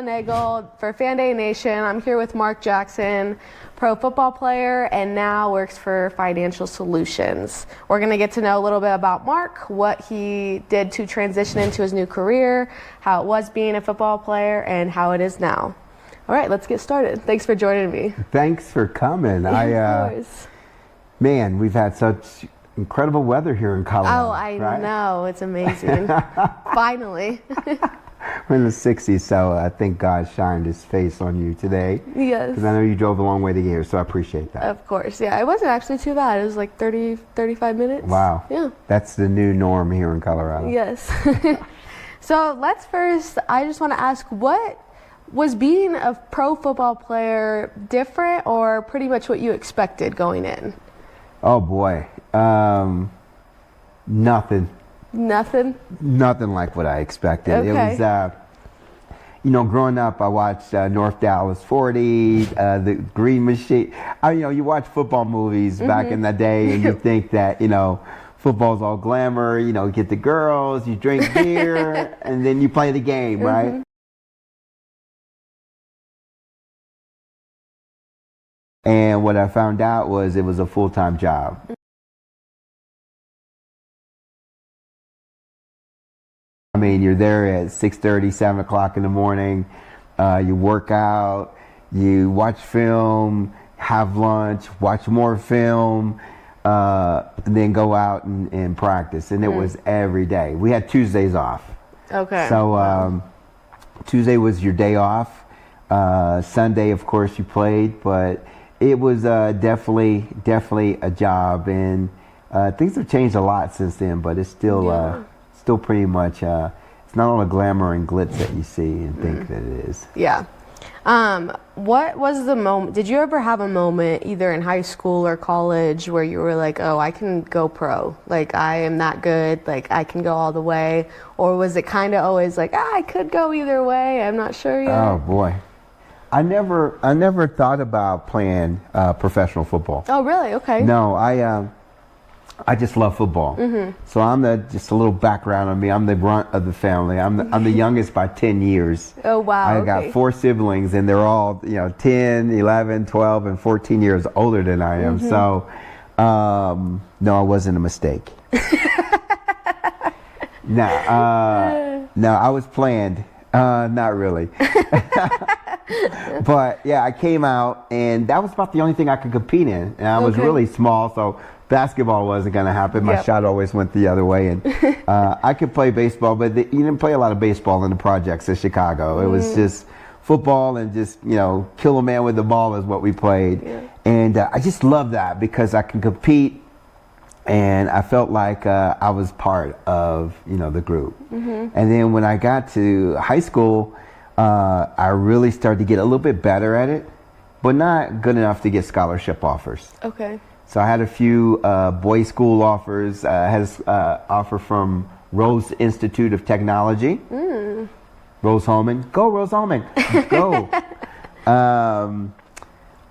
Nagel for Fan Day Nation. I'm here with Mark Jackson, pro football player, and now works for Financial Solutions. We're going to get to know a little bit about Mark, what he did to transition into his new career, how it was being a football player, and how it is now. All right, let's get started. Thanks for joining me. Thanks for coming. Of course. Man, we've had such incredible weather here in Colorado. Oh, I right? know. It's amazing. Finally. We're in the 60s, so I think God shined his face on you today. Yes. Because I know you drove a long way to get here, so I appreciate that. Of course. Yeah, it wasn't actually too bad. It was like 30, 35 minutes. Wow. Yeah. That's the new norm here in Colorado. Yes. So I just want to ask, what was being a pro football player different or pretty much what you expected going in? Oh, boy. Nothing. Nothing? Nothing like what I expected. Okay. It was, growing up, I watched North Dallas 40, the Green Machine. You watch football movies back in the day, and you think that, football's all glamour, you get the girls, you drink beer, and then you play the game, right? And what I found out was it was a full-time job. I mean, you're there at 6:30, 7 o'clock in the morning. You work out, you watch film, have lunch, watch more film, and then go out and practice. And it was every day. We had Tuesdays off. Okay. So Tuesday was your day off. Sunday, of course, you played, but it was definitely a job, and things have changed a lot since then. But it's still pretty much. It's not all the glamour and glitz that you see and think that it is. Yeah. What was the moment? Did you ever have a moment, either in high school or college, where you were like, "Oh, I can go pro. Like, I am that good. Like, I can go all the way," or was it kind of always like, "I could go either way. I'm not sure yet." Oh boy. I never thought about playing professional football. Oh, really? Okay. No, I just love football. So I'm just a little background on me. I'm the runt of the family. I'm the youngest by 10 years. Oh, wow. I got 4 siblings, and they're all 10, 11, 12, and 14 years older than I am. So no, I wasn't a mistake. No, I was planned. Not really. But yeah, I came out, and that was about the only thing I could compete in. And I was really small, so basketball wasn't going to happen. My shot always went the other way. And I could play baseball, but you didn't play a lot of baseball in the projects of Chicago. It was just football and just, kill a man with the ball is what we played. Yeah. And I just love that because I can compete, and I felt like I was part of, the group. And then when I got to high school, I really started to get a little bit better at it, but not good enough to get scholarship offers. Okay. So I had a few boys' school offers. I had an offer from Rose Institute of Technology. Rose Holman. Go, Rose Holman. Go.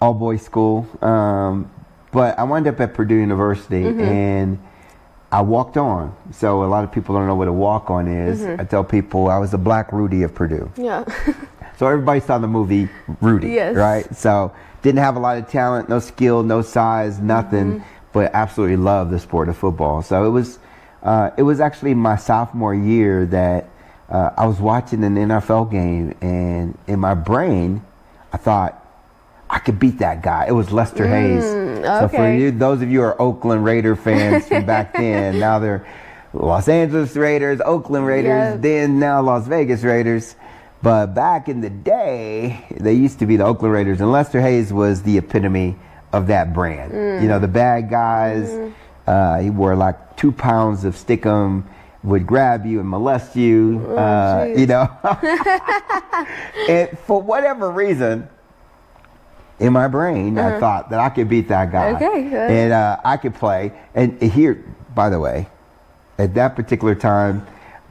All boys' school. But I wound up at Purdue University, and I walked on. So a lot of people don't know what a walk-on is. I tell people I was the Black Rudy of Purdue. Yeah. So everybody saw the movie Rudy, right? So didn't have a lot of talent, no skill, no size, nothing, but absolutely loved the sport of football. So it was actually my sophomore year that I was watching an NFL game, and in my brain, I thought, I could beat that guy. It was Lester Hayes. So for you, those of you who are Oakland Raider fans from back then, now they're Los Angeles Raiders, Oakland Raiders, then now Las Vegas Raiders. But back in the day, they used to be the Oakland Raiders, and Lester Hayes was the epitome of that brand. The bad guys. He wore like 2 pounds of stickum, would grab you and molest you. And for whatever reason, in my brain, I thought that I could beat that guy. And I could play. And here, by the way, at that particular time,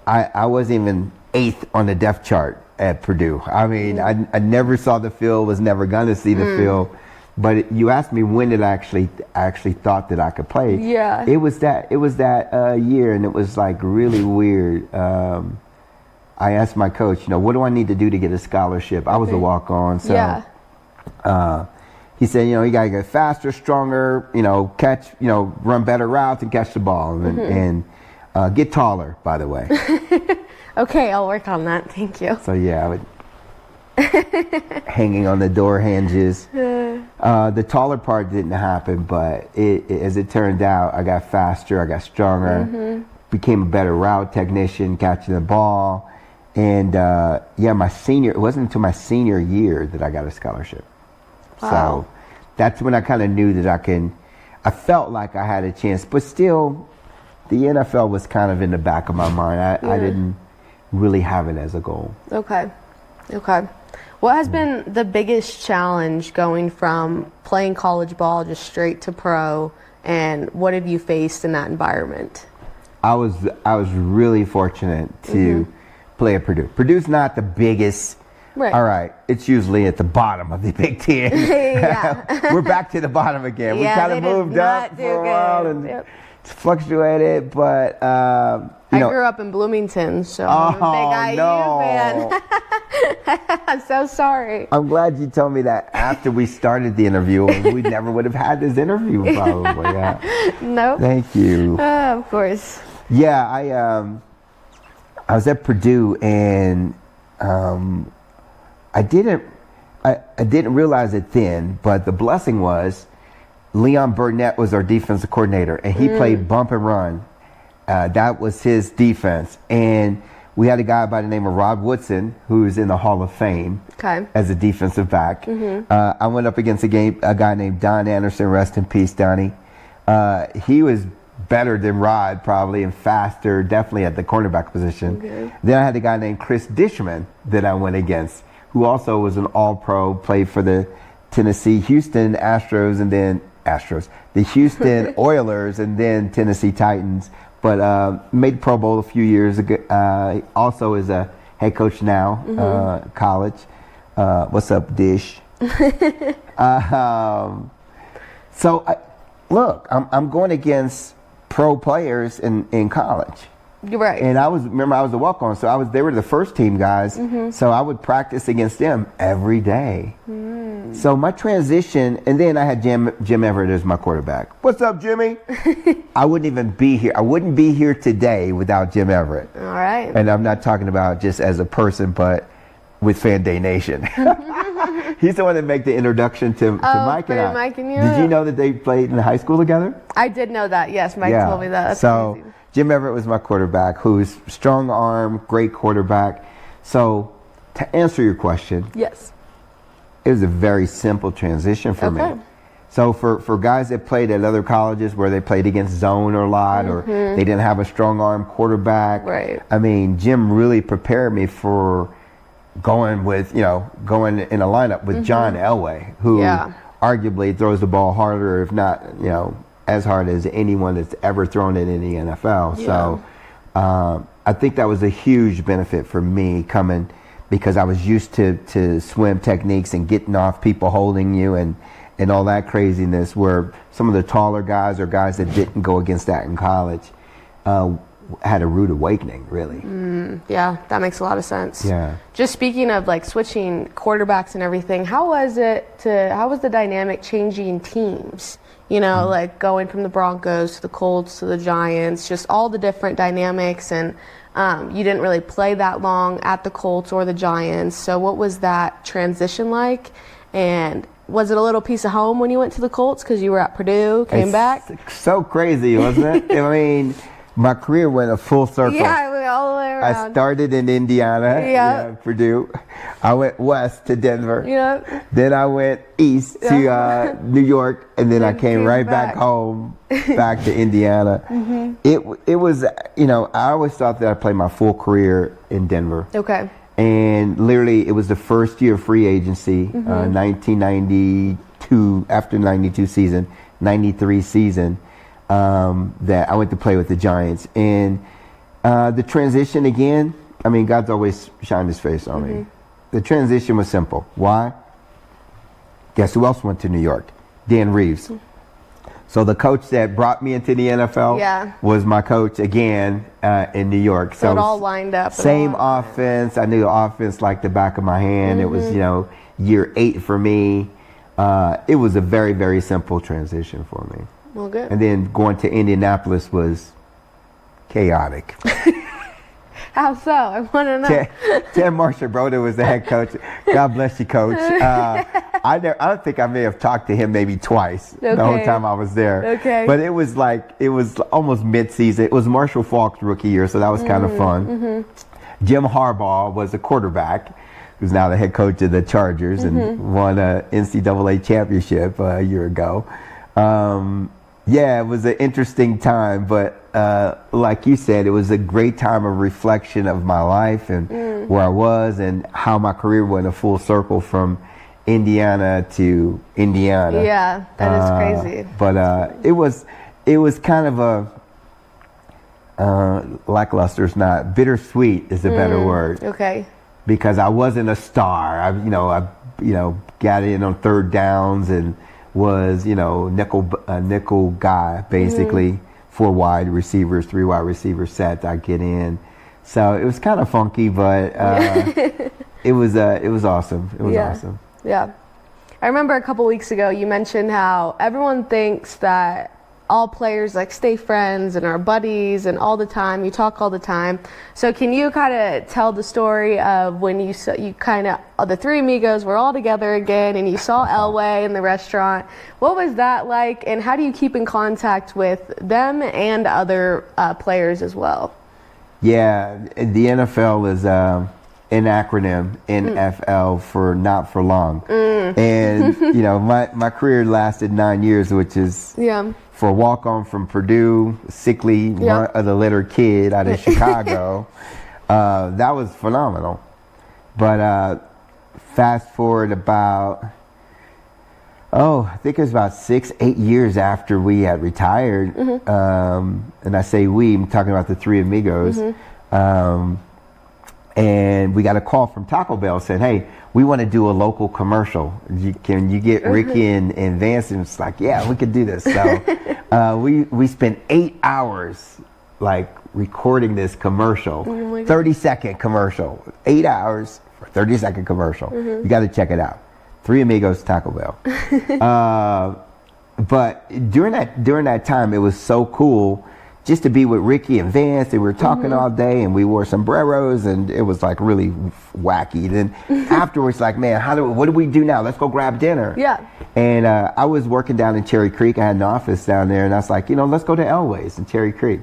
I wasn't even 8th on the depth chart at Purdue. I mean, I never saw the field, was never going to see the field. But you asked me when did I actually thought that I could play. Yeah. It was that year, and it was like really weird. I asked my coach, what do I need to do to get a scholarship? I was a walk-on, so he said, you got to get faster, stronger, catch, run better routes and catch the ball, and get taller, by the way. Okay, I'll work on that. Thank you. So yeah, I would hanging on the door hinges. The taller part didn't happen, but as it turned out, I got faster, I got stronger, became a better route technician, catching the ball. And it wasn't until my senior year that I got a scholarship. Wow. So that's when I kind of knew that I felt like I had a chance, but still the NFL was kind of in the back of my mind. I didn't really have it as a goal. Okay. What has been the biggest challenge going from playing college ball just straight to pro, and what have you faced in that environment? I was really fortunate to play at Purdue. Purdue's not the biggest. Right. All right, it's usually at the bottom of the Big Ten. We're back to the bottom again. We kind of moved up for a while and fluctuated, but I grew up in Bloomington, so I'm a big IU fan. I'm so sorry. I'm glad you told me that after we started the interview. We never would have had this interview probably. Nope. Thank you. Of course. Yeah, I was at Purdue, and I didn't realize it then, but the blessing was Leon Burnett was our defensive coordinator, and he played bump and run. That was his defense. And we had a guy by the name of Rod Woodson, who's in the Hall of Fame as a defensive back. I went up against a guy named Don Anderson, rest in peace, Donnie. He was better than Rod probably, and faster, definitely at the cornerback position. Then I had a guy named Chris Dishman that I went against, who also was an all-pro, played for the Houston Astros, and then the Houston Oilers, and then Tennessee Titans, but made Pro Bowl a few years ago. Also is a head coach now, college. What's up, Dish? Look, I'm going against pro players in college. You're right. And I was a walk-on, so they were the first team guys, so I would practice against them every day. So my transition, and then I had Jim Everett as my quarterback. What's up, Jimmy? I wouldn't even be here. I wouldn't be here today without Jim Everett. All right. And I'm not talking about just as a person, but with Fan Day Nation. He's the one that made the introduction to Mike and I. Mike and you? Did you know that they played in high school together? I did know that. Yes, Mike told me that. That's amazing. Jim Everett was my quarterback, who's strong arm, great quarterback. So to answer your question, yes, it was a very simple transition for me. So for guys that played at other colleges where they played against zone a lot, or they didn't have a strong arm quarterback, I mean, Jim really prepared me for going in a lineup with John Elway, who arguably throws the ball harder, if not, as hard as anyone that's ever thrown it in the NFL. So I think that was a huge benefit for me coming, because I was used to swim techniques and getting off people holding you and all that craziness, where some of the taller guys or guys that didn't go against that in college had a rude awakening, really. Yeah, that makes a lot of sense. Yeah. Just speaking of like switching quarterbacks and everything, how was the dynamic changing teams? Like going from the Broncos to the Colts to the Giants, just all the different dynamics, and you didn't really play that long at the Colts or the Giants. So what was that transition like? And was it a little piece of home when you went to the Colts because you were at Purdue, came back? So crazy, wasn't it? I mean, my career went a full circle. Yeah, I went all the way around. I started in Indiana, Purdue. I went west to Denver. Then I went east to New York, and then I came right back home, back to Indiana. It was, I always thought that I played my full career in Denver. Okay. And literally, it was the first year of free agency, 1992, after 92 season, 93 season. That I went to play with the Giants, and the transition again, I mean, God's always shined his face on me. The transition was simple. Why? Guess who else went to New York? Dan Reeves. So the coach that brought me into the NFL was my coach again in New York. So it all lined up. Same offense. I knew the offense like the back of my hand. It was, year 8 for me. It was a very, very simple transition for me. Well, good. And then going to Indianapolis was chaotic. How so? I want to know. Ted Marshall-Broder was the head coach. God bless you, Coach. I don't think I may have talked to him maybe twice the whole time I was there. Okay. But it was almost mid-season. It was Marshall Faulk's rookie year, so that was kind of fun. Jim Harbaugh was a quarterback, who's now the head coach of the Chargers and won a NCAA championship a year ago. It was an interesting time, but like you said, it was a great time of reflection of my life and where I was and how my career went a full circle from Indiana to Indiana. Yeah, that is crazy. But it was kind of a lackluster is not, bittersweet is a better word. Okay. Because I wasn't a star. I got in on third downs and was, nickel guy, basically. 4 wide receivers, 3 wide receiver sets. I get in. So it was kind of funky, but it was awesome. It was awesome. Yeah. I remember a couple weeks ago you mentioned how everyone thinks that all players like stay friends and are buddies and all the time. You talk all the time. So can you kind of tell the story of when you the Three Amigos were all together again and you saw Elway in the restaurant? What was that like, and how do you keep in contact with them and other players as well? Yeah, the NFL is an acronym, NFL, for not for long. And my career lasted 9 years, which is for a walk-on from Purdue, sickly, runt of the litter kid out of Chicago. That was phenomenal. But fast forward about, I think it was about 6-8 years after we had retired. And I say we, I'm talking about the Three Amigos. And we got a call from Taco Bell saying, hey, we want to do a local commercial. Can you get Ricky and Vance? And it's like, yeah, we could do this. So we spent 8 hours recording this commercial, 30-second commercial, 8 hours for a 30-second commercial. You got to check it out. Three Amigos, Taco Bell. But during that time, it was so cool just to be with Ricky and Vance. And we were talking all day, and we wore sombreros, and it was really wacky. Then afterwards, man, what do we do now? Let's go grab dinner. Yeah. And I was working down in Cherry Creek. I had an office down there, and I was like, let's go to Elway's in Cherry Creek.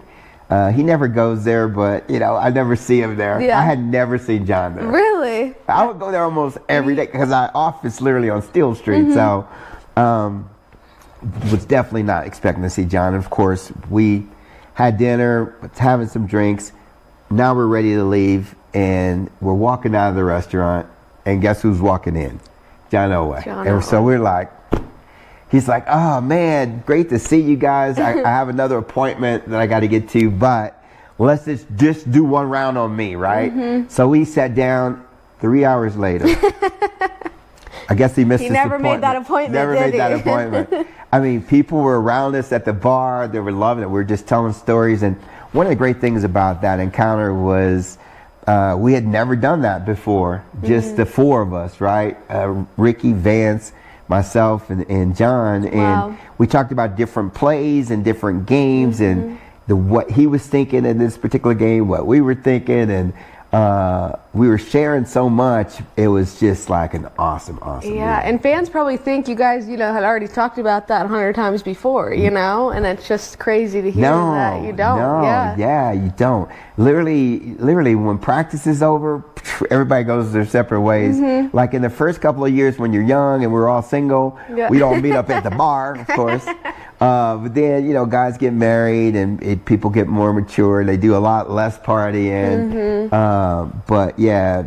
He never goes there, but I never see him there. Yeah. I had never seen John there. Really? I would go there almost every day because our office literally on Steel Street. So was definitely not expecting to see John. And of course, we had dinner, having some drinks. Now we're ready to leave, and we're walking out of the restaurant, and guess who's walking in? John Elway. So we're he's like, oh man, great to see you guys. I have another appointment that I got to get to, but let's just do one round on me, right? So we sat down 3 hours later. I guess he missed his appointment. He never made that appointment, Never made that appointment. I mean, people were around us at the bar. They were loving it. We were just telling stories. And one of the great things about that encounter was we had never done that before. Just the 4 of us, right? Ricky, Vance, myself, and John. And we talked about different plays and different games and what he was thinking in this particular game, what we were thinking. And we were sharing so much. It was just an awesome meeting. And fans probably think you guys, had already talked about that 100 times before, and it's just crazy to hear that you don't. No, you don't. Literally, when practice is over, everybody goes their separate ways. Like in the first couple of years when you're young and we're all single, we don't meet up at the bar, of course. But then, guys get married and people get more mature. They do a lot less partying. But yeah,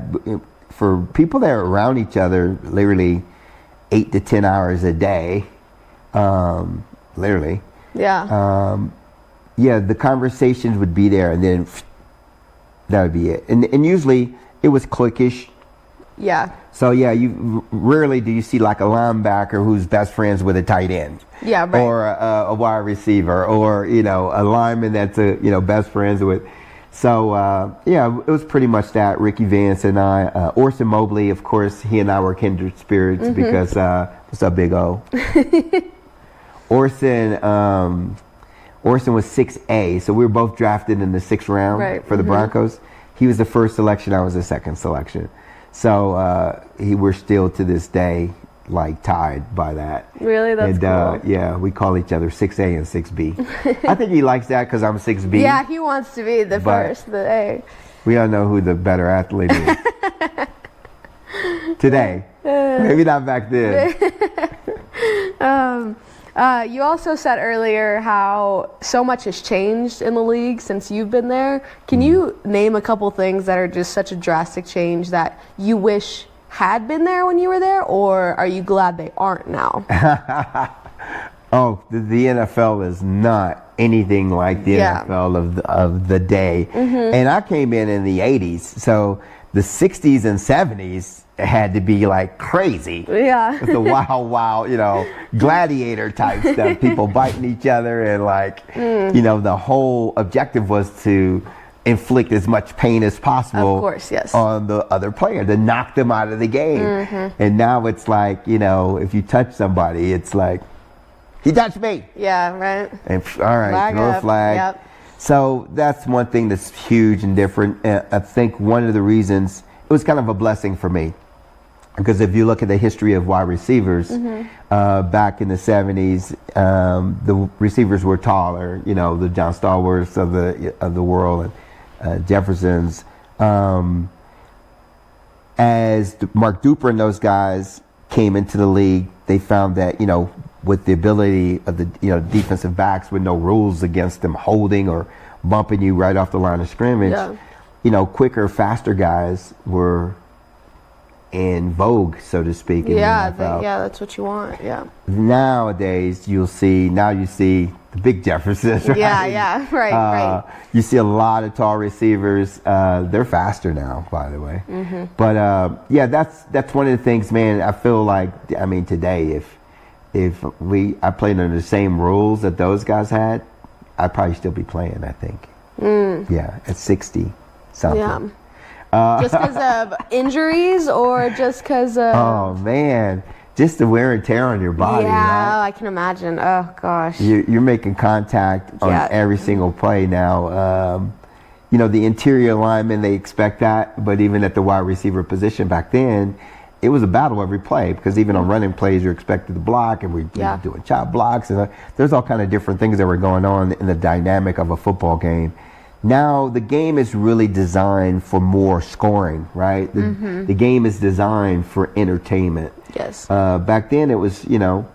for people that are around each other, literally 8 to 10 hours a day, literally. Yeah. The conversations would be there, and then that would be it. And usually it was cliquish. Yeah. So yeah, you rarely do you see like a linebacker who's best friends with a tight end. Yeah, right. Or a wide receiver, or a lineman that's best friends with. So yeah, it was pretty much that. Ricky Vance and I, Orson Mobley, of course, he and I were kindred spirits because what's up, Big O? Orson was 6A, so we were both drafted in the 6th round for the Broncos. He was the first selection, I was the second selection. So we're still to this day like tied by that. Really? That's cool. Yeah, we call each other 6A and 6B. I think he likes that because I'm 6B. Yeah, he wants to be the first, the A. We all know who the better athlete is. Today. Maybe not back then. You also said earlier how so much has changed in the league since you've been there. Can you name a couple things that are just such a drastic change that you wish had been there when you were there, or are you glad they aren't now? Oh, the NFL is not anything like the NFL of the day. And I came in the 80s, so the 60s and 70s had to be like crazy. Yeah. It's a wild, gladiator type stuff. People biting each other and the whole objective was to inflict as much pain as possible, of course, yes, on the other player to knock them out of the game. And now it's like, if you touch somebody, it's like, he touched me. Yeah, right. And all right, throw a flag. Yep. So that's one thing that's huge and different. And I think one of the reasons, it was kind of a blessing for me. Because if you look at the history of wide receivers, back in the 70s, the receivers were taller, the John Stallworths of the world, and Jeffersons. As Mark Duper and those guys came into the league, they found that, with the ability of the defensive backs with no rules against them holding or bumping you right off the line of scrimmage, quicker, faster guys were in vogue, so to speak. In the NFL. That's what you want. Yeah. Nowadays, you see the big Jeffersons. Right? Yeah. Right. You see a lot of tall receivers. They're faster now, by the way. But that's one of the things, man. I feel like, today, if I played under the same rules that those guys had, I'd probably still be playing. I think. Yeah, at 60 something. Yeah. Just because of injuries, or just because of... Oh, man. Just the wear and tear on your body, yeah, right? I can imagine. Oh, gosh. You're making contact on every single play now. The interior linemen, they expect that. But even at the wide receiver position back then, it was a battle every play. Because even on running plays, you're expected to block. And we're doing chop blocks. And there's all kind of different things that were going on in the dynamic of a football game. Now, the game is really designed for more scoring, right? The game is designed for entertainment. Yes. Back then, it was, you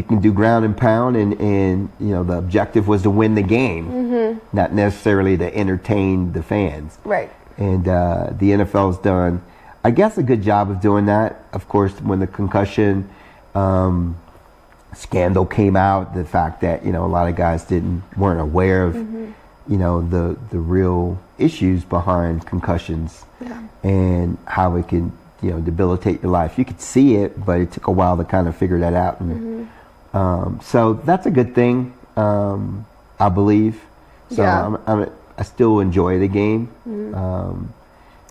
can do ground and pound, and the objective was to win the game, not necessarily to entertain the fans. Right. And the NFL's done, I guess, a good job of doing that. Of course, when the concussion scandal came out, the fact that, a lot of guys weren't aware of the real issues behind concussions and how it can, debilitate your life. You could see it, but it took a while to kind of figure that out. And so that's a good thing, I believe. So I still enjoy the game.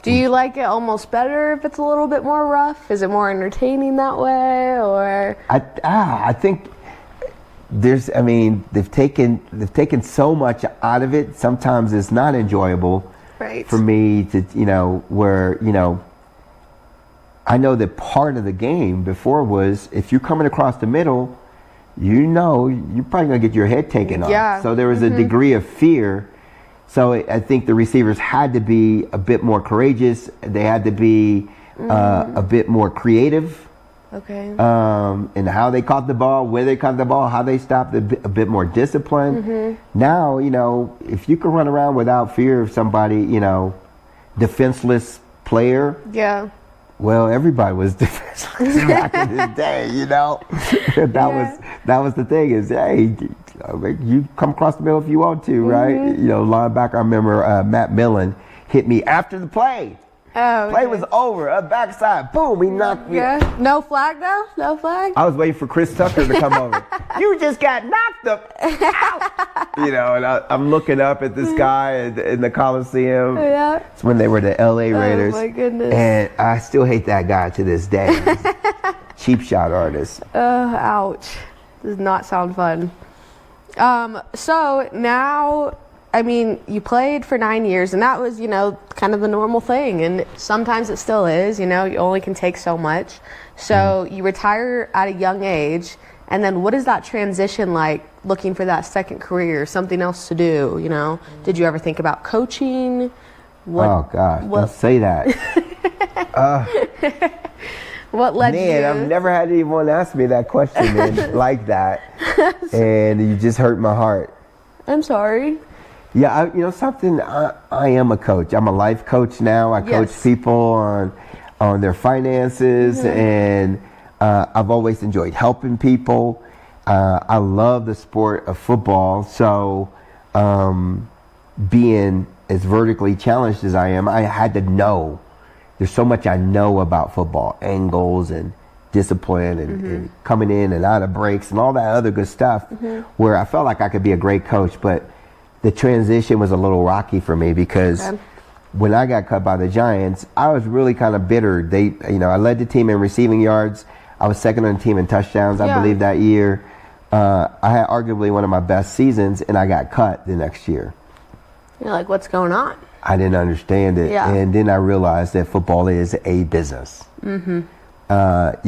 Do you like it almost better if it's a little bit more rough? Is it more entertaining that way, or? I think they've taken so much out of it. Sometimes it's not enjoyable for me to, where, I know that part of the game before was, if you're coming across the middle, you're probably going to get your head taken off. So there was a degree of fear. So I think the receivers had to be a bit more courageous. They had to be a bit more creative. Okay. And how they caught the ball, where they caught the ball, how they stopped, a bit more discipline. Now, if you can run around without fear of somebody, defenseless player. Yeah. Well, everybody was defenseless back in the day, That was the thing is, hey, you come across the middle if you want to, right? Linebacker, I remember Matt Millen hit me after the play. Oh, Play okay. was over. A backside. Boom. He knocked me. Yeah. No flag though? No flag? I was waiting for Chris Tucker to come over. You just got knocked up. Ow! You know, and I'm looking up at this guy in the Coliseum. Yeah. It's when they were the LA Raiders. Oh my goodness. And I still hate that guy to this day. Cheap shot artist. Ouch. Does not sound fun. So now, I mean, you played for 9 years, and that was, you know, kind of the normal thing. And sometimes it still is, you know, you only can take so much. So you retire at a young age. And then what is that transition like, looking for that second career, something else to do, you know? Did you ever think about coaching? Oh, gosh. Don't say that. What led you? Man, I've never had anyone ask me that question, man, like that. And you just hurt my heart. I'm sorry. Yeah, you know something? I am a coach. I'm a life coach now. I coach people on their finances, and I've always enjoyed helping people. I love the sport of football, so being as vertically challenged as I am, I had to know. There's so much I know about football, angles and discipline and coming in and out of breaks and all that other good stuff, where I felt like I could be a great coach, but the transition was a little rocky for me because when I got cut by the Giants, I was really kind of bitter. I led the team in receiving yards. I was second on the team in touchdowns, I believe, that year. I had arguably one of my best seasons, and I got cut the next year. You're like, what's going on? I didn't understand it. Yeah. And then I realized that football is a business. You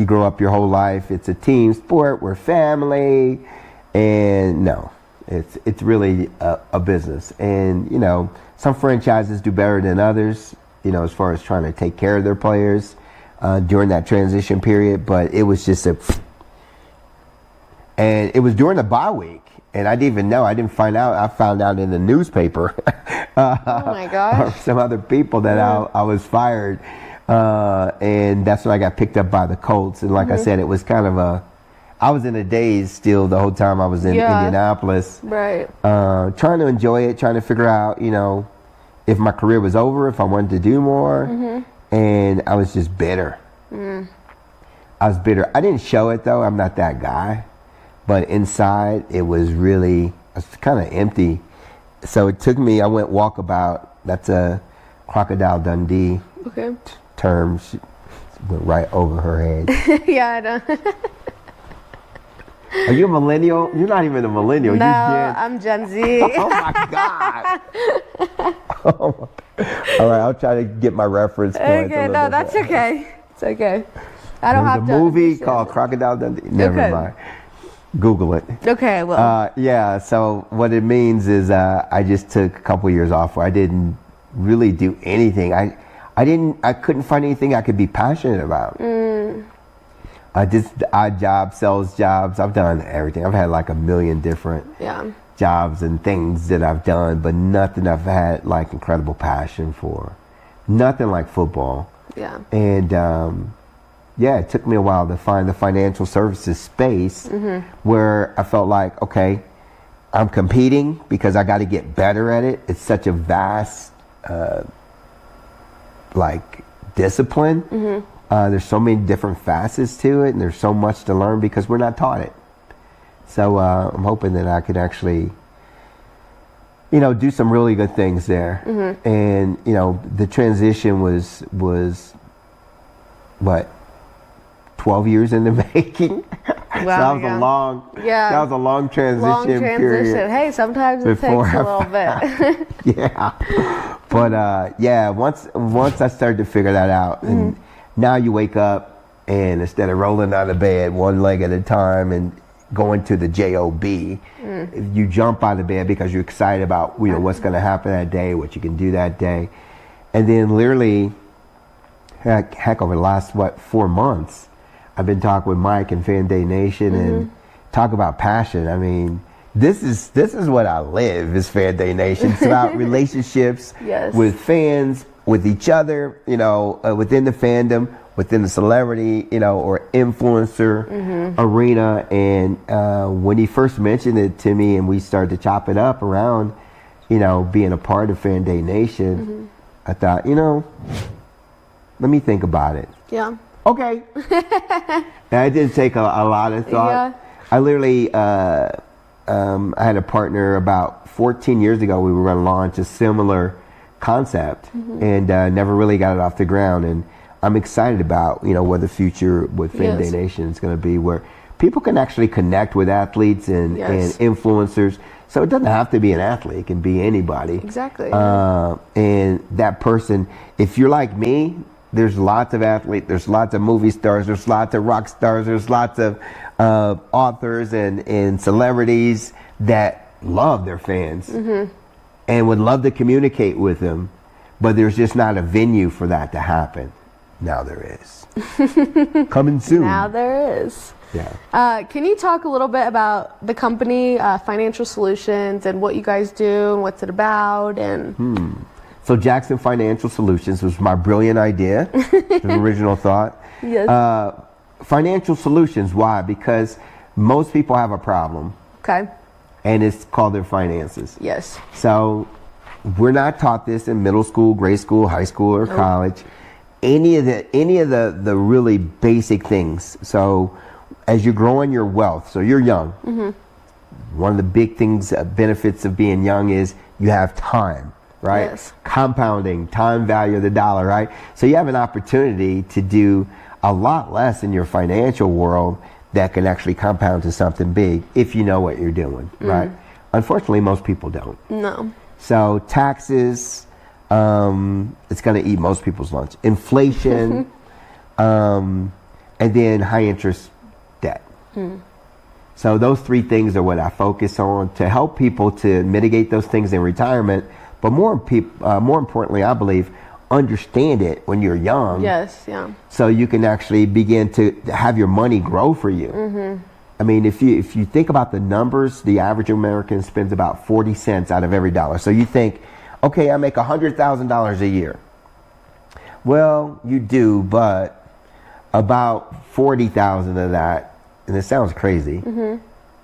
grow up your whole life. It's a team sport. We're family. And no, it's really a business. And, you know, some franchises do better than others, you know, as far as trying to take care of their players during that transition period. But it was just and it was during the bye week. And I didn't even know. I didn't find out. I found out in the newspaper. Oh my gosh. Some other people that I was fired. And that's when I got picked up by the Colts. And like I said, it was kind of I was in a daze still the whole time I was in Indianapolis. Right. Trying to enjoy it, trying to figure out, you know, if my career was over, if I wanted to do more. And I was just bitter. I was bitter. I didn't show it though. I'm not that guy. But inside, it was kind of empty. So it took me, I went walkabout. That's a Crocodile Dundee term. She went right over her head. Yeah, I know. Are you a millennial? You're not even a millennial. No, You're I'm Gen Z. Oh my God. All right, I'll try to get my reference points. Okay, no, that's okay. It's okay. I don't have to. There's a movie understand called Crocodile Dundee. Never mind. Google it. Okay, well. Yeah, so what it means is I just took a couple years off where I didn't really do anything. I couldn't find anything I could be passionate about. Just odd jobs, sales jobs. I've done everything. I've had like a million different jobs and things that I've done, but nothing I've had like incredible passion for. Nothing like football. Yeah. And it took me a while to find the financial services space where I felt like, okay, I'm competing because I got to get better at it. It's such a vast, discipline. There's so many different facets to it, and there's so much to learn because we're not taught it. So I'm hoping that I could actually, you know, do some really good things there. And, you know, the transition was what? 12 years in the making. Wow, So that was a long transition period. Hey, sometimes it takes a little bit. But once I started to figure that out, and now you wake up and instead of rolling out of bed one leg at a time and going to the job, you jump out of bed because you're excited about, you know, what's going to happen that day, what you can do that day. And then literally, heck over the last 4 months, I've been talking with Mike and Fan Day Nation and talk about passion. I mean, this is what I live, is Fan Day Nation. It's about relationships with fans, with each other, you know, within the fandom, within the celebrity, you know, or influencer arena. And when he first mentioned it to me and we started to chop it up around, you know, being a part of Fan Day Nation, I thought, you know, let me think about it. Yeah. Okay. That didn't take a lot of thought. Yeah. I literally, I had a partner about 14 years ago. We were going to launch a similar concept and never really got it off the ground. And I'm excited about, what the future with Fan Day Nation is going to be, where people can actually connect with athletes and influencers. So it doesn't have to be an athlete. It can be anybody. Exactly. And that person, if you're like me, there's lots of athletes, there's lots of movie stars, there's lots of rock stars, there's lots of authors and celebrities that love their fans and would love to communicate with them, but there's just not a venue for that to happen. Now there is. Coming soon. Now there is. Yeah. Can you talk a little bit about the company, Financial Solutions, and what you guys do and what's it about? And So Jackson Financial Solutions was my brilliant idea, the original thought. Yes. Financial Solutions, why? Because most people have a problem. Okay. And it's called their finances. Yes. So we're not taught this in middle school, grade school, high school, or college. Any of the really basic things. So as you're growing your wealth, so you're young. One of the big things, benefits of being young is you have time. Right? Yes. Compounding, time value of the dollar, right? So you have an opportunity to do a lot less in your financial world that can actually compound to something big if you know what you're doing, right? Unfortunately, most people don't. No. So taxes, it's going to eat most people's lunch. Inflation, and then high interest debt. So those three things are what I focus on to help people to mitigate those things in retirement. But more importantly, I believe, understand it when you're young. Yes, yeah. So you can actually begin to have your money grow for you. I mean, if you think about the numbers, the average American spends about 40 cents out of every dollar. So you think, okay, I make $100,000 a year. Well, you do, but about 40,000 of that, and it sounds crazy,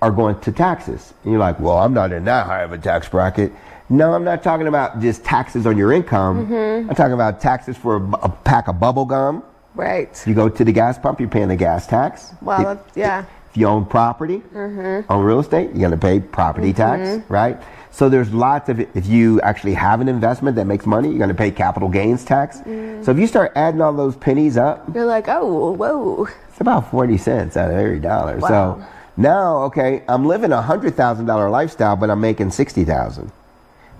are going to taxes. And you're like, well, I'm not in that high of a tax bracket. No, I'm not talking about just taxes on your income. I'm talking about taxes for a pack of bubble gum. Right. You go to the gas pump, you're paying the gas tax. Wow, yeah. If you own property, own real estate, you're going to pay property tax, right? So there's lots of it. If you actually have an investment that makes money, you're going to pay capital gains tax. So if you start adding all those pennies up, You're like, oh, whoa. it's about 40 cents out of every dollar. Wow. So now, okay, I'm living a $100,000 lifestyle, but I'm making $60,000.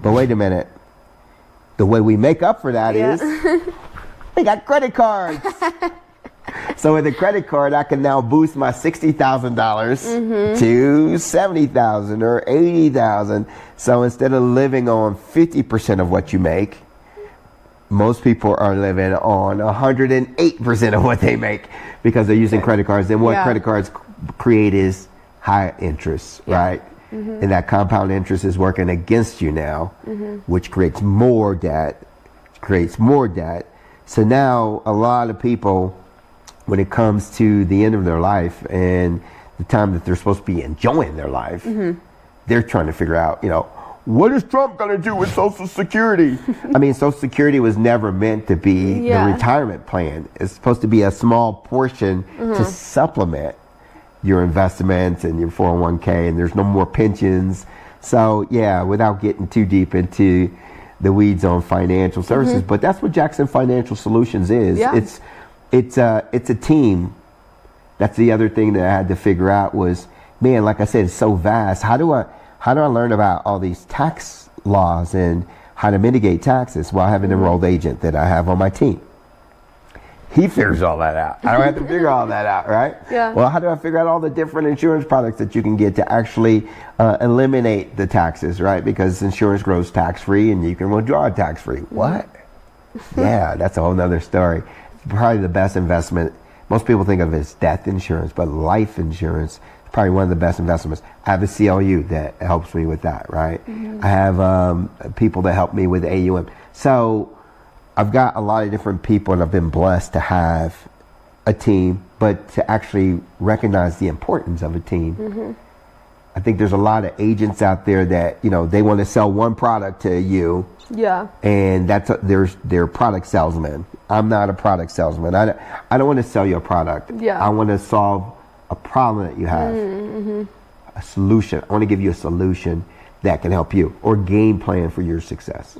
But wait a minute. The way we make up for that is we got credit cards. So with a credit card, I can now boost my $60,000 to $70,000 or $80,000. So instead of living on 50% of what you make, most people are living on 108% of what they make because they're using credit cards. And what credit cards create is high interest, right? And that compound interest is working against you now, which creates more debt, So now a lot of people, when it comes to the end of their life and the time that they're supposed to be enjoying their life, they're trying to figure out, what is Trump going to do with Social Security? I mean, Social Security was never meant to be the retirement plan. It's supposed to be a small portion to supplement your investments and your 401k, and there's no more pensions. So yeah, without getting too deep into the weeds on financial services, but that's what Jackson Financial Solutions is. It's a team. That's the other thing that I had to figure out was, man, like I said, it's so vast. How do I learn about all these tax laws and how to mitigate taxes? Well, I have an enrolled agent that I have on my team. He figures all that out. I don't have to figure all that out, right? Yeah. Well, how do I figure out all the different insurance products that you can get to actually eliminate the taxes, right? Because insurance grows tax-free and you can withdraw tax-free. What? Yeah, that's a whole nother story. Probably the best investment. Most people think of it as death insurance, but life insurance is probably one of the best investments. I have a CLU that helps me with that, right? I have people that help me with AUM. So I've got a lot of different people, and I've been blessed to have a team, but to actually recognize the importance of a team. I think there's a lot of agents out there that, they want to sell one product to you. Yeah. And that's their product salesman. I'm not a product salesman. I don't want to sell you a product. Yeah. I want to solve a problem that you have. A solution. I want to give you a solution that can help you, or game plan for your success.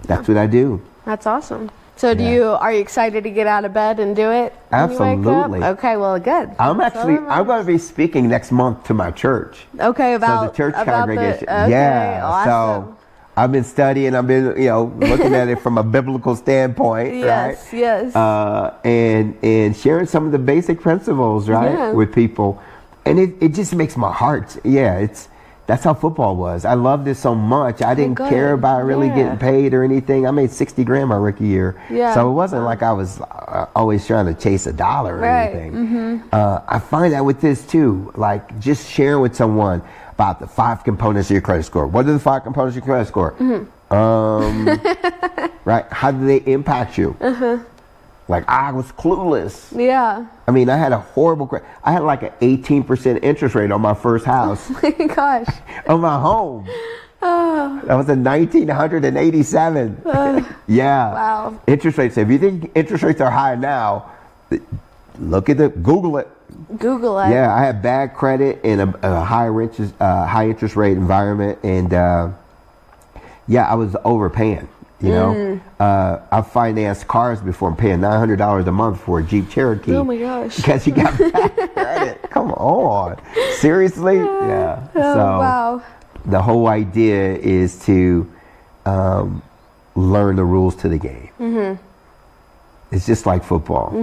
That's what I do. That's awesome. So are you excited to get out of bed and do it? when you wake up? Absolutely. Okay, well, good. I'm going to be speaking next month to my church. Okay, about so the church about congregation. okay, yeah. awesome. So I've been studying. I've been, looking at it from a biblical standpoint, Yes, right? yes. And sharing some of the basic principles, right, with people, and it just makes my heart. That's how football was. I loved it so much. I didn't care about really getting paid or anything. I made $60,000 my rookie year. Yeah. So it wasn't like I was always trying to chase a dollar or anything. I find that with this too, like just sharing with someone about the 5 components of your credit score. What are the 5 components of your credit score? Right? How do they impact you? Like, I was clueless. Yeah. I mean, I had a horrible I had like an 18% interest rate on my first house. Oh my gosh. On my home. That was in 1987. Yeah. Wow. Interest rates. If you think interest rates are high now, Google it. Google it. Yeah, I had bad credit in a high interest rate environment, and I was overpaying. I financed cars before. I'm paying $900 a month for a Jeep Cherokee. Oh my gosh. Because you got bad credit. Come on. Seriously? Yeah. Oh, So wow. the whole idea is to learn the rules to the game. It's just like football.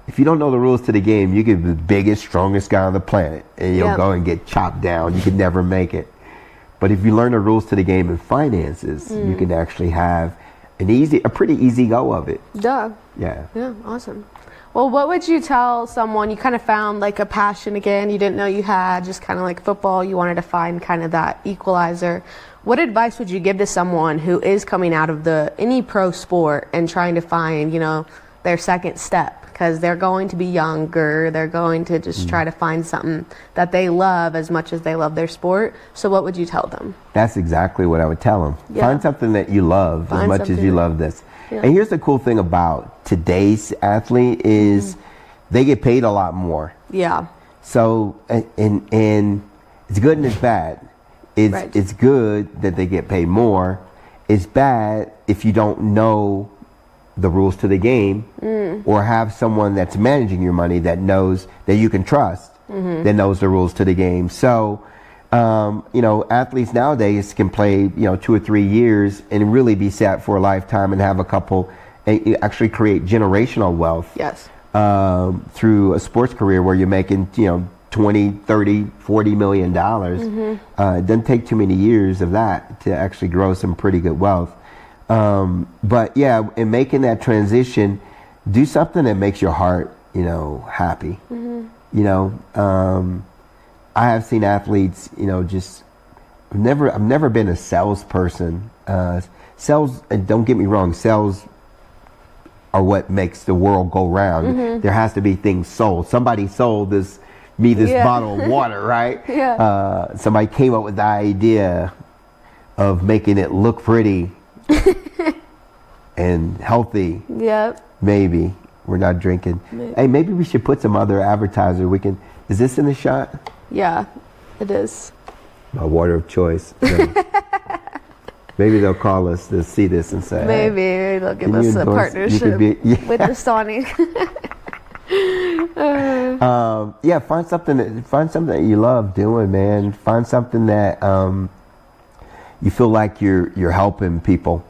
If you don't know the rules to the game, you could be the biggest, strongest guy on the planet, and you'll go and get chopped down. You could never make it. But if you learn the rules to the game in finances, you can actually have a pretty easy go of it. Yeah. Yeah. Yeah, awesome. Well, what would you tell someone you kind of found like a passion again you didn't know you had, just kind of like football, you wanted to find kind of that equalizer. What advice would you give to someone who is coming out of any pro sport and trying to find, their second step? Because they're going to be younger, they're going to just try to find something that they love as much as they love their sport. So what would you tell them? That's exactly what I would tell them. Yeah. Find something that you love as much as you love this. Yeah. And here's the cool thing about today's athlete is they get paid a lot more. Yeah. So, and it's good and it's bad. It's good that they get paid more. It's bad if you don't know the rules to the game, or have someone that's managing your money that knows, that you can trust, that knows the rules to the game. So, athletes nowadays can play, 2 or 3 years and really be set for a lifetime and have a couple, and actually create generational wealth. Yes. Through a sports career where you're making, 20, 30, 40 million dollars. It doesn't take too many years of that to actually grow some pretty good wealth. But yeah, in making that transition, do something that makes your heart, happy. I have seen athletes, I've never been a salesperson. Sales, and don't get me wrong, sales are what makes the world go round. There has to be things sold. Somebody sold this bottle of water, right? Yeah. Somebody came up with the idea of making it look pretty and healthy. Yep. Maybe we're not drinking. Hey, maybe we should put some other advertiser. Is this in the shot? Yeah, it is. My water of choice. No. Maybe they'll call us to see this and say, Maybe they'll give us a partnership with the Sony. Find something that you love doing, man. Find something that you feel like you're helping people.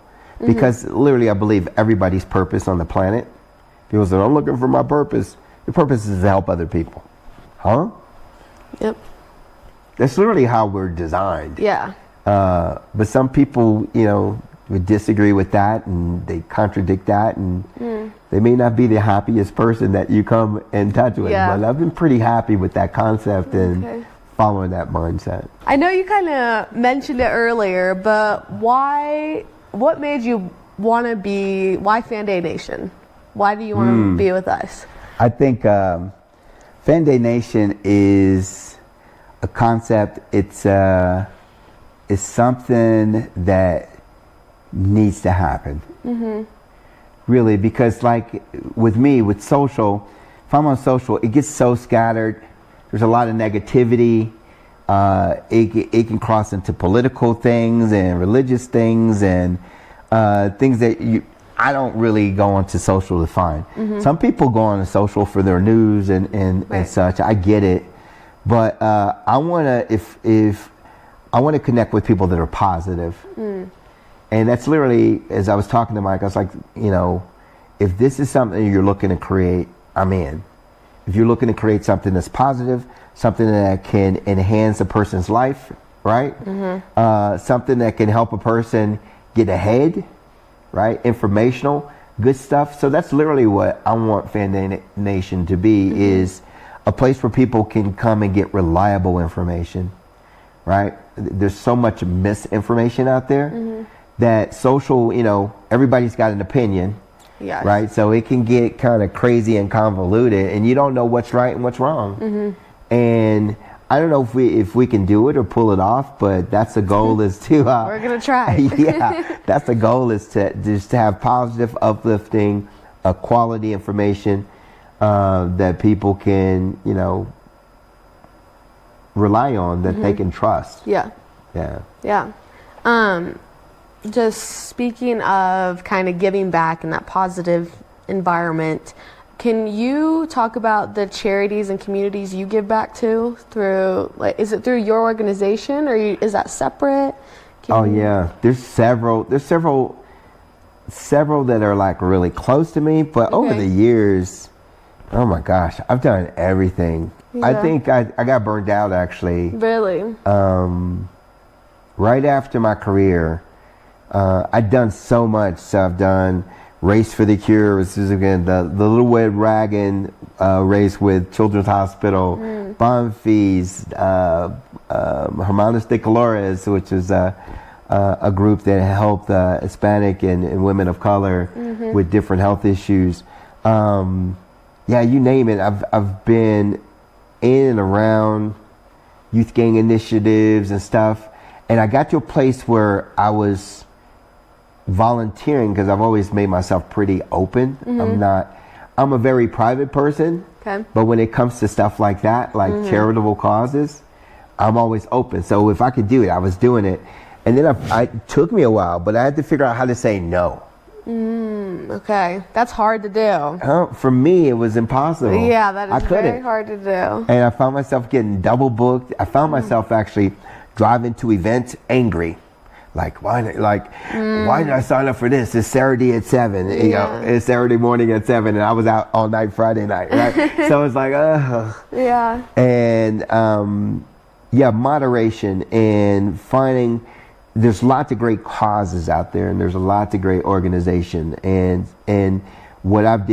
Because literally, I believe everybody's purpose on the planet. People say, I'm looking for my purpose. Your purpose is to help other people. Huh? Yep. That's literally how we're designed. Yeah. But some people, would disagree with that, and they contradict that, and they may not be the happiest person that you come in touch with. Yeah. But I've been pretty happy with that concept and following that mindset. I know you kind of mentioned it earlier, but what made you want to be, why Fan Day Nation? Why do you want to be with us? I think Fan Day Nation is a concept. It's something that needs to happen. really, because like with me, with social, if I'm on social, it gets so scattered. There's a lot of negativity. It can cross into political things and religious things and things that I don't really go onto social to find. Some people go on to social for their news and such. I get it, but I want to if I want to connect with people that are positive. And that's literally, as I was talking to Mike, I was like, if this is something you're looking to create, I'm in. If you're looking to create something that's positive, something that can enhance a person's life, right? Something that can help a person get ahead, right? Informational, good stuff. So that's literally what I want Fan Day Nation to be, is a place where people can come and get reliable information, right? There's so much misinformation out there that social, everybody's got an opinion, right? So it can get kind of crazy and convoluted, and you don't know what's right and what's wrong. And I don't know if we can do it or pull it off, but that's the goal is to we're gonna try. That's the goal, is to just to have positive, uplifting, quality information that people can rely on, that they can trust. Just speaking of kind of giving back in that positive environment, can you talk about the charities and communities you give back to through, is it through your organization, or is that separate? There's several that are like really close to me, but over the years, oh my gosh, I've done everything. I think I got burned out, actually. Really? Right after my career, I'd done so much. So I've done Race for the Cure, this is again the Little Red Wagon race with Children's Hospital, Bonfils, Hermanos de Colores, which is a group that helped Hispanic and women of color with different health issues. You name it. I've been in and around youth gang initiatives and stuff, and I got to a place where I was volunteering, because I've always made myself pretty open. I'm a very private person, but when it comes to stuff like that, like charitable causes, I'm always open. So if I could do it, I was doing it. And then it took me a while, but I had to figure out how to say no. Okay, that's hard to do. For me, it was impossible. Yeah, that is very hard to do. And I found myself getting double booked. I found myself actually driving to events angry. Like, why did I sign up for this? It's Saturday at 7. It's Saturday morning at 7, and I was out all night Friday night. Right? So it's like, And moderation and finding. There's lots of great causes out there, and there's a lot of great organization. And what I've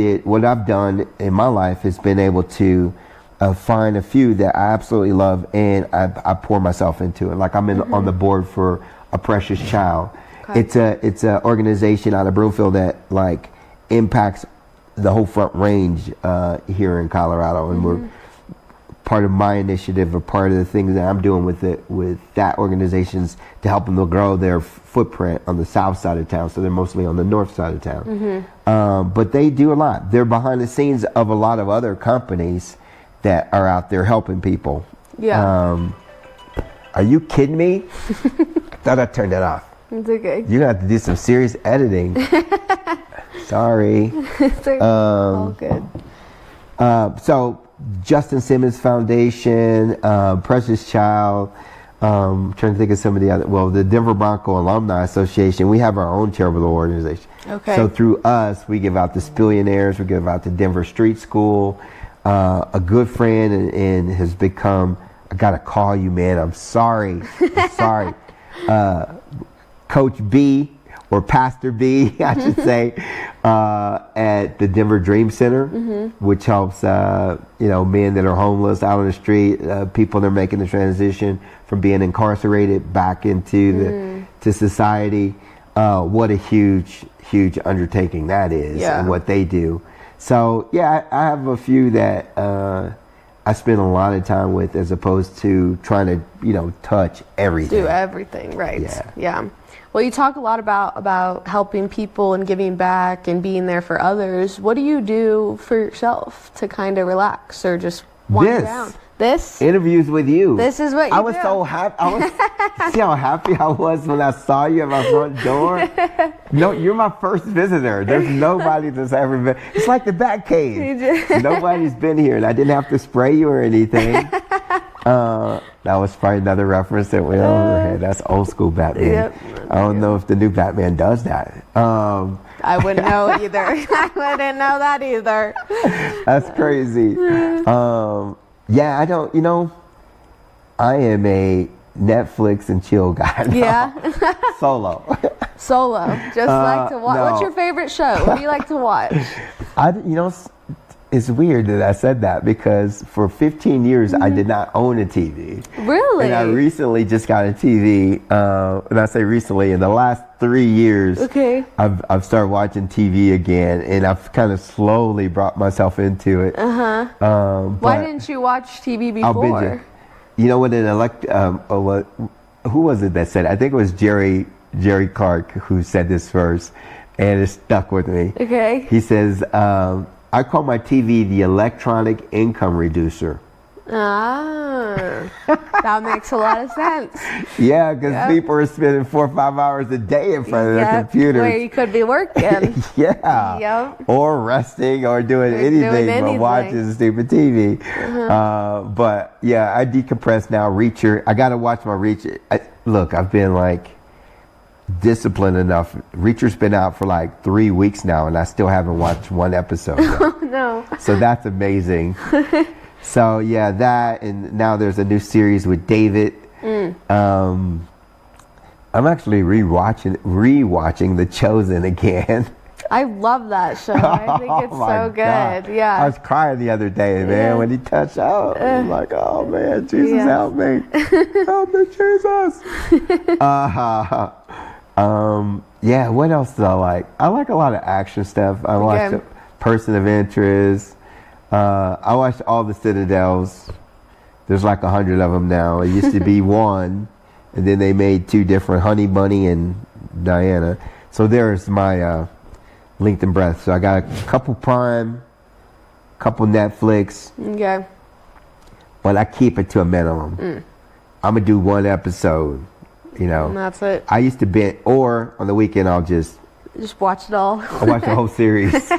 done in my life has been able to find a few that I absolutely love, and I pour myself into it. Like I'm on the board for A Precious Child. It's a organization out of Broomfield that like impacts the whole Front Range here in Colorado, and we're part of my initiative, or part of the things that I'm doing with that organizations to help them to grow their footprint on the south side of town. So they're mostly on the north side of town. But they do a lot. They're behind the scenes of a lot of other companies that are out there helping people. Are you kidding me? Thought I turned that off. It's okay. You're gonna have to do some serious editing. Sorry. It's okay. All good. So Justin Simmons Foundation, Precious Child, trying to think of some of the other, the Denver Bronco Alumni Association. We have our own charitable organization. So through us, we give out to Spillionaires, we give out to Denver Street School. A good friend and has become, I gotta call you, man, I'm sorry. Coach B, or Pastor B, I should say, at the Denver Dream Center, which helps men that are homeless out on the street, people that are making the transition from being incarcerated back into to society. What a huge undertaking that is, and what they do. So I have a few that I spend a lot of time with, as opposed to trying to, touch everything. Do everything, right? Yeah. Well, you talk a lot about helping people and giving back and being there for others. What do you do for yourself to kind of relax or just wind down? This interviews with you. This is what you I was do. so happy. See how happy I was when I saw you at my front door. No, you're my first visitor. There's nobody that's ever been. It's like the Batcave. Nobody's been here, and I didn't have to spray you or anything. That was probably another reference that went over her head. That's old school Batman. Yep. I don't know if the new Batman does that. I wouldn't know either. I wouldn't know that either. That's crazy. Yeah, I don't, I am a Netflix and chill guy now. Yeah. Solo. Just like to watch. No. What's your favorite show? What do you like to watch? It's weird that I said that because for 15 years I did not own a TV. Really? And I recently just got a TV. And I say recently, in the last 3 years, okay, I've started watching TV again, and I've kind of slowly brought myself into it. Why didn't you watch TV before? I'll binge it. You know what? Who was it that said it? I think it was Jerry Clark who said this first, and it stuck with me. Okay. He says, I call my TV the electronic income reducer. Ah, that makes a lot of sense. Yeah, because people are spending 4 or 5 hours a day in front of their computers. Where you could be working. Yeah. Yep. Or resting or doing anything but watching stupid TV. But yeah, I decompress now. Reacher. I got to watch my Reacher. Look, I've been disciplined enough. Reacher's been out for 3 weeks now, and I still haven't watched one episode yet. Oh, no. So that's amazing. So yeah, that, and now there's a new series with David. I'm actually rewatching The Chosen again. I love that show. I think it's so good. God. Yeah. I was crying the other day, man, when he touched out. I was like, oh man, Jesus help me. Help me, Jesus. Yeah, what else do I like? I like a lot of action stuff. I watched Person of Interest. I watched all the Citadels. There's 100 of them now. It used to be one, and then they made 2 different, Honey Bunny and Diana. So there's my length and breadth. So I got a couple Prime, couple Netflix. Okay. But I keep it to a minimum. I'm going to do one episode, And that's it. I used to binge, or on the weekend I'll just watch it all. I watch the whole series.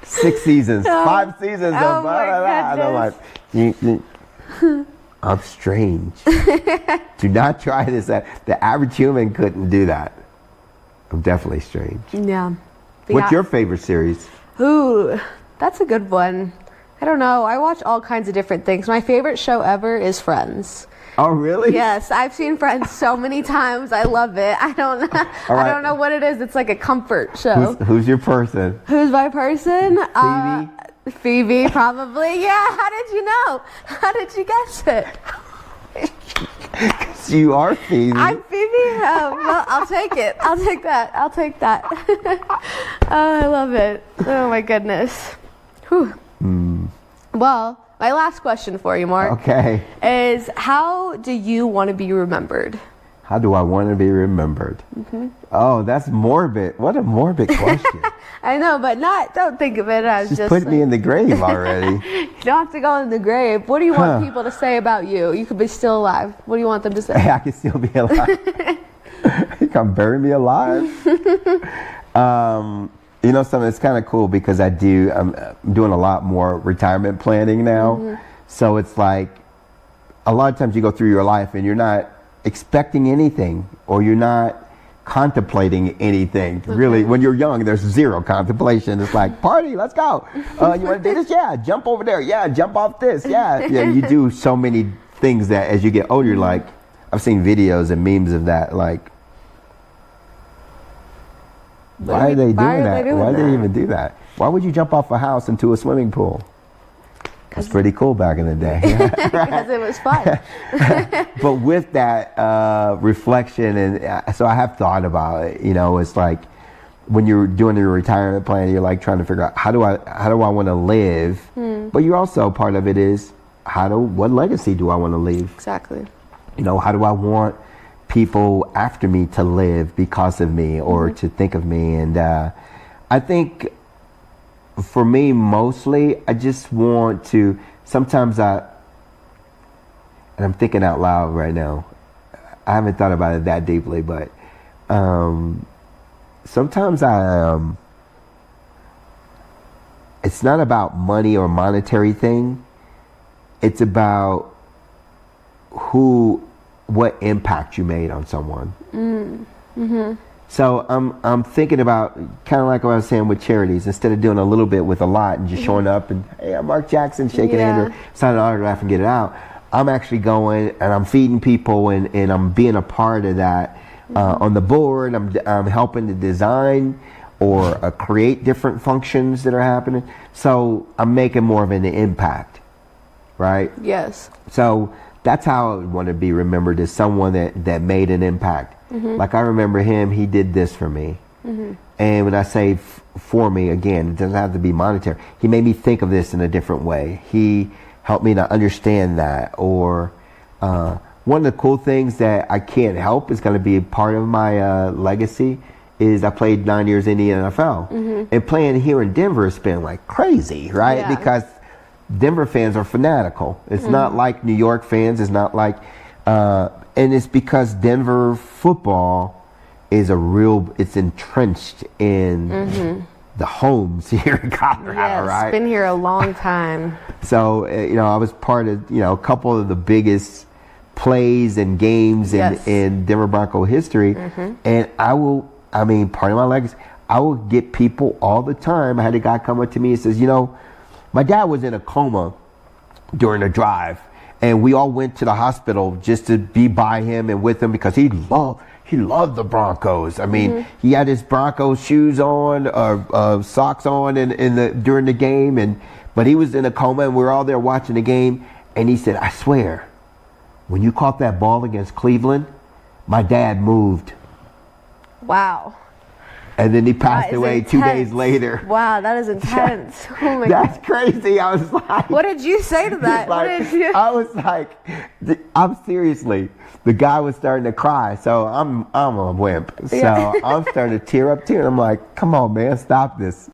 6 seasons, 5 seasons of blah, blah, blah. And I'm like, I'm strange. Do not try this. The average human couldn't do that. I'm definitely strange. Yeah. What's your favorite series? Ooh, that's a good one. I don't know. I watch all kinds of different things. My favorite show ever is Friends. Oh, really? Yes, I've seen Friends so many times. I love it. I don't know what it is. It's like a comfort show. Who's your person? Who's my person? Phoebe? Phoebe, probably. Yeah. How did you know? How did you guess it? You are Phoebe. I'm Phoebe? Oh, well, I'll take it. I'll take that. Oh, I love it. Oh, my goodness. Whew. Well, my last question for you, Mark. Okay. Is how do you want to be remembered? How do I want to be remembered? Oh, that's morbid. What a morbid question. I know, but don't think of it as just put me in the grave already. You don't have to go in the grave. What do you want people to say about you? You could be still alive. What do you want them to say? I can still be alive. You can bury me alive. Something that's kind of cool because I'm doing a lot more retirement planning now. So it's like a lot of times you go through your life and you're not expecting anything, or you're not contemplating anything. Really, when you're young, there's zero contemplation. It's like, party, let's go. You want to do this? Yeah, jump over there. Yeah, jump off this. Yeah, you do so many things that as you get older, you're like, I've seen videos and memes of that, like, why are they doing that? Why do they even do that? Why would you jump off a house into a swimming pool? That's pretty cool back in the day. Because it was fun. But with that reflection, and so I have thought about it. It's like when you're doing your retirement plan, you're like trying to figure out how do I want to live. But you're also, part of it is what legacy do I want to leave? Exactly. You know, how do I want people after me to live because of me or to think of me? And I think for me, mostly, I just want to, sometimes and I'm thinking out loud right now. I haven't thought about it that deeply, but sometimes it's not about money or monetary thing. It's about what impact you made on someone. So I'm thinking about kind of like what I was saying with charities. Instead of doing a little bit with a lot and just showing up and, hey, I'm Mark Jackson, shaking hand or signing an autograph and get it out. I'm actually going and I'm feeding people and I'm being a part of that on the board. I'm helping to design or create different functions that are happening. So I'm making more of an impact, right? Yes. So that's how I want to be remembered, as someone that made an impact. Like I remember him, he did this for me. And when I say for me, again, it doesn't have to be monetary. He made me think of this in a different way. He helped me to understand that. Or one of the cool things that I can't help is going to be a part of my legacy is I played 9 years in the NFL. And playing here in Denver has been like crazy, right? Yeah. Because Denver fans are fanatical. It's not like New York fans. It's not like, and it's because Denver football is it's entrenched in the homes here in Colorado, right? It's been here a long time. So, I was part of, a couple of the biggest plays and games in Denver Bronco history. And part of my legacy, I will get people all the time. I had a guy come up to me and says, my dad was in a coma during a drive, and we all went to the hospital just to be by him and with him because he loved the Broncos. I mean, he had his Broncos shoes on, socks on during the game, but he was in a coma, and we were all there watching the game. And he said, I swear, when you caught that ball against Cleveland, my dad moved. Wow. And then he passed away 2 days later. Wow, that is intense. Oh my That's God. crazy. I was like, What did you say to that? I was like, I'm seriously, the guy was starting to cry. So I'm a wimp. So I'm starting to tear up too. I'm like, come on, man, stop this.